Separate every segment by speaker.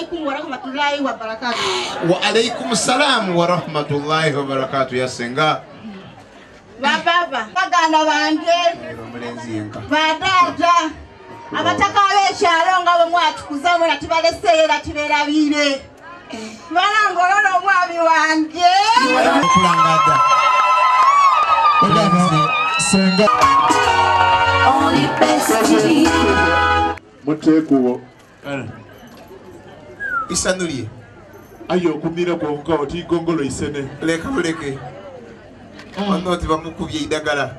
Speaker 1: alaikum wa rahmatullahi wa barakatuh.
Speaker 2: Wa alaikum salam wa rahmatullahi wa barakatuh. Yasenga
Speaker 1: Baba baganda bange badada abataka ab'ekyalo nga bwe mwatukuza mwe natibaleseera tiberabire balangolola omwami wange
Speaker 2: kulangada senga
Speaker 3: mutekuwo
Speaker 2: isanulie
Speaker 3: ayo kumira konka oti gongolo isene
Speaker 2: leka muleke wanoti bamukubye idagala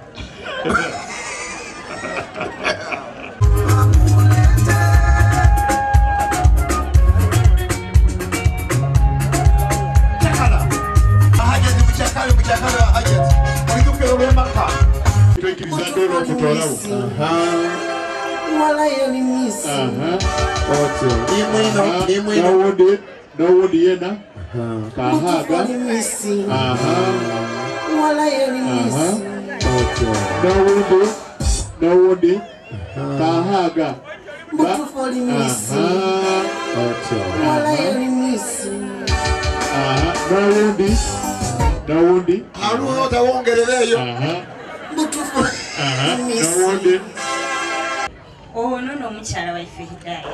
Speaker 4: ono n'omukyala waife Hidaya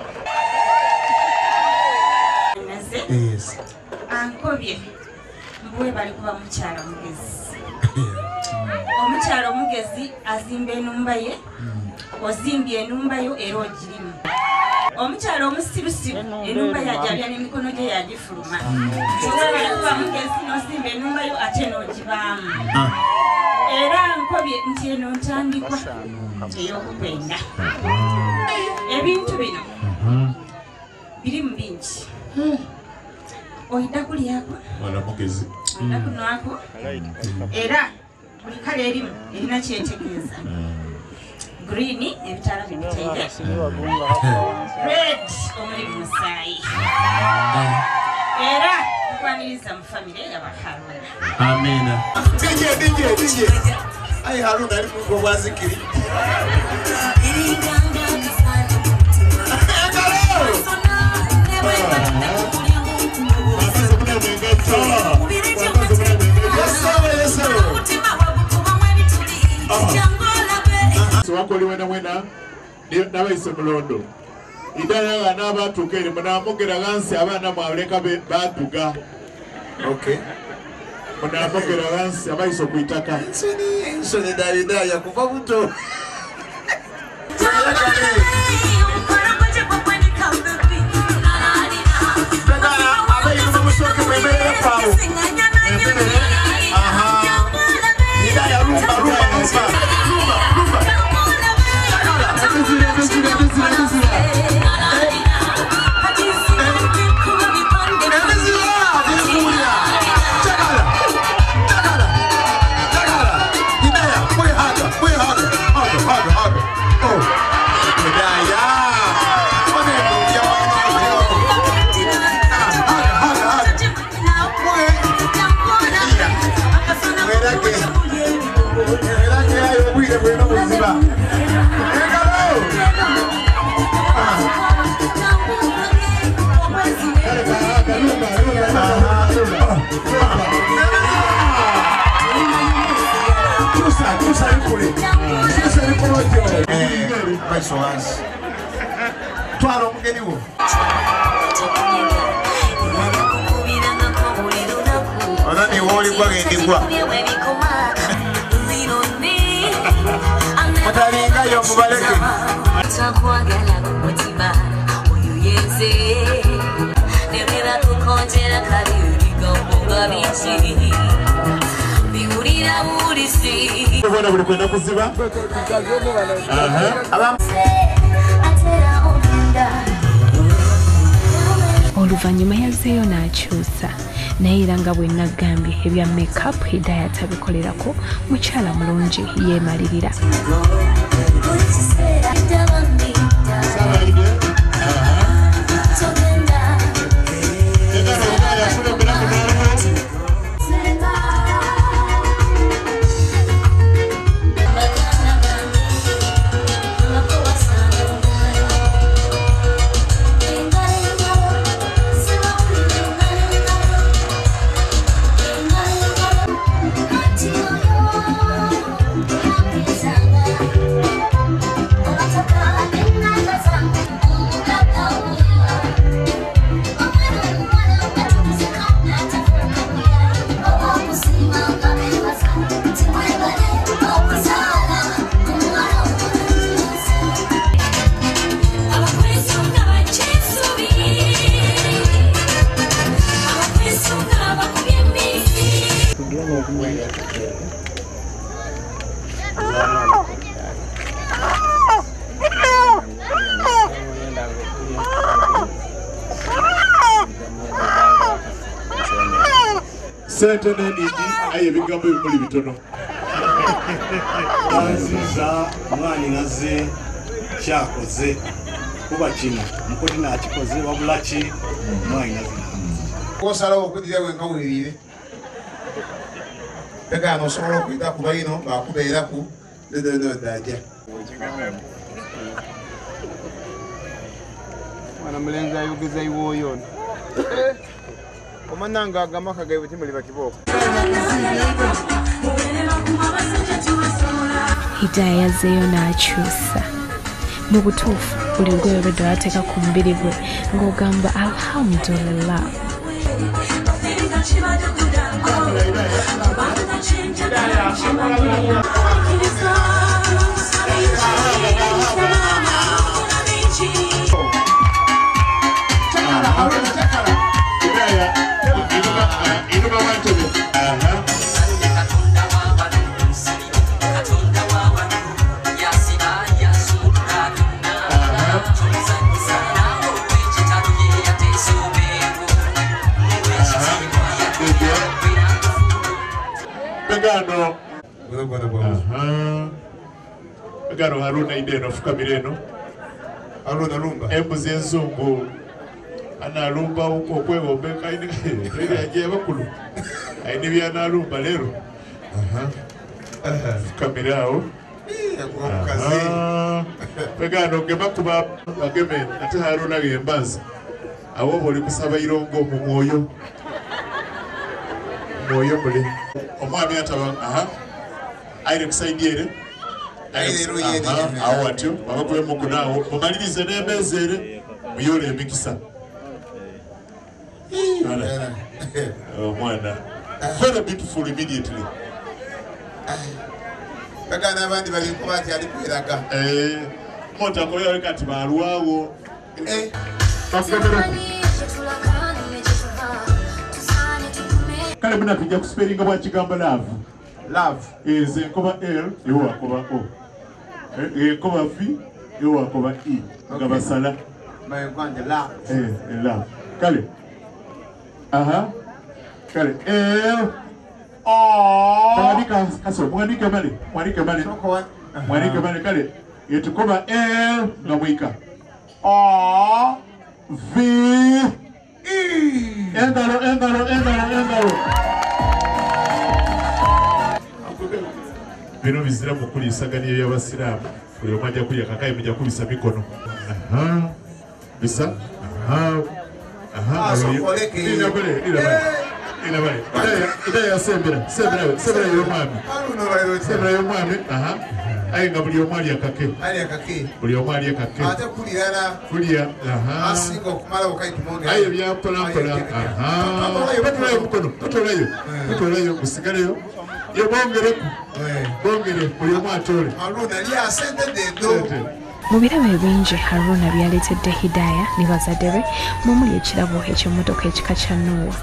Speaker 2: yes
Speaker 4: ankobye mbwe bali kuba mukyala mugezi omukyala omugezi azimba enumba ye ozimbye enumba yo era ogirimu omukyala omusirusiru enumba yajabya n'emikono gye yagifuluma era bali kuba mugezi n'ozimba enumba yo ate n'ogibaamu era nkobye nti eno ntandikwa ey'okupenda ebintu bino birimu bingi oyita kulyako oyita kunwako era buli kale erimu erina kyetegeeza green ebitaala bibitaire red omuli musaayi era tukwaniriza mu famire y'abaharuna
Speaker 2: amina DJ ai Haruna ali ku bwazikiri
Speaker 3: wakoli wena n'abaise mulondo Hidaya n'abatuuka eri munaamugera gansi abaana mwaleka batuga
Speaker 2: okay
Speaker 3: munaamugera gansi abaise okuyitaka
Speaker 2: ensoni Hidaya kuva buto Twala omugeni wo ona ni woli gwagendibwa mutalinga yo mubaleke
Speaker 5: takwagala kumutima oyo yenze nemera kukonjera kabiuliga omuga bingi biwulira bulisi
Speaker 3: bona buli kwenda kuziba
Speaker 6: oluvannyuma yazzeeyo n'akyusa naye era nga bwe nagambye ebya make-up Hidaya tabikolerako mukyala mulungi yeemalirira
Speaker 3: Sente n'enigi aye ebigambo ebimuli bitono.
Speaker 7: Aziza omwani naze kyakoze kuba kino mukoti nakikoze wabula ki omwani naze
Speaker 2: osalawo okudira wenka weerire pegano osobola okuyita kuba ino bakubeeraku dajja
Speaker 8: mwana mulenzi ayogeza iwooyo ono omananga agamaka gaibwe timuli bakibooko
Speaker 6: Hidaya yazzeeyo n'akyusa mu butuufu buli lugoye olwedde lwateeka ku mubiri gwe ng'ogamba alhamdulillah.
Speaker 3: Pegano Haruna ideno fukamireno
Speaker 2: Haruna lumba
Speaker 3: embuzi enzungu analumba uko kwegombeka ini reri agiye bakulu aini byanalumba lero fukamirao pegano gemakuba bageme ate Haruna gembaza abo boli kusaba irongo mu mwoyo muli omwami ataba aire kusaidiere awo atyo babakuwe mukunawo mumalirize n'embeezere muyole emikisa omwana very beautiful immediately
Speaker 2: bagana abandi bali kuba nti ali kweraga
Speaker 3: montakoyo kati balwawo kale muna tujja kusperinga bwa kigambo love is enkoba L ewa akoba O enkoba V ewa akoba E nga basala love kale kale L mwandika kaso mwandike mali kale yetukoba L nga mwika O V E engalo bino bizira mu kulisaganya y'abasiraamu buli omu ajja kulya kakayi mujja kubisa mikono bisa idaya sembera y'omwami aye nga buli omu alya kake kulya aye byampolampola batolayo musigaleyo yebongereku bongere buli omu atole
Speaker 6: Mu birabo bingi Haruna byaleetedde Hidaya ne bazadde be mumuli ekirabo eky'emmotoka ekika kya Noah.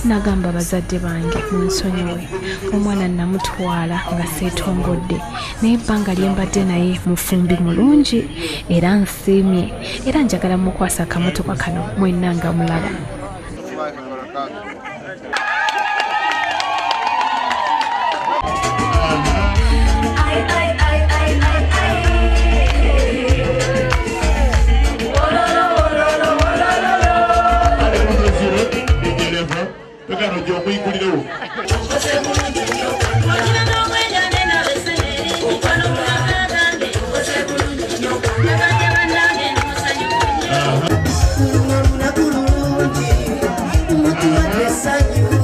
Speaker 6: N'agamba bazadde bange munsonyiwe omwana namutwala nga seetongodde naye ebbanga lye mbadde naye mufumbi mulungi era nsiimye era njagala mukwasa akamotoka kano mwenna nga mulaba.
Speaker 5: Yes, I do.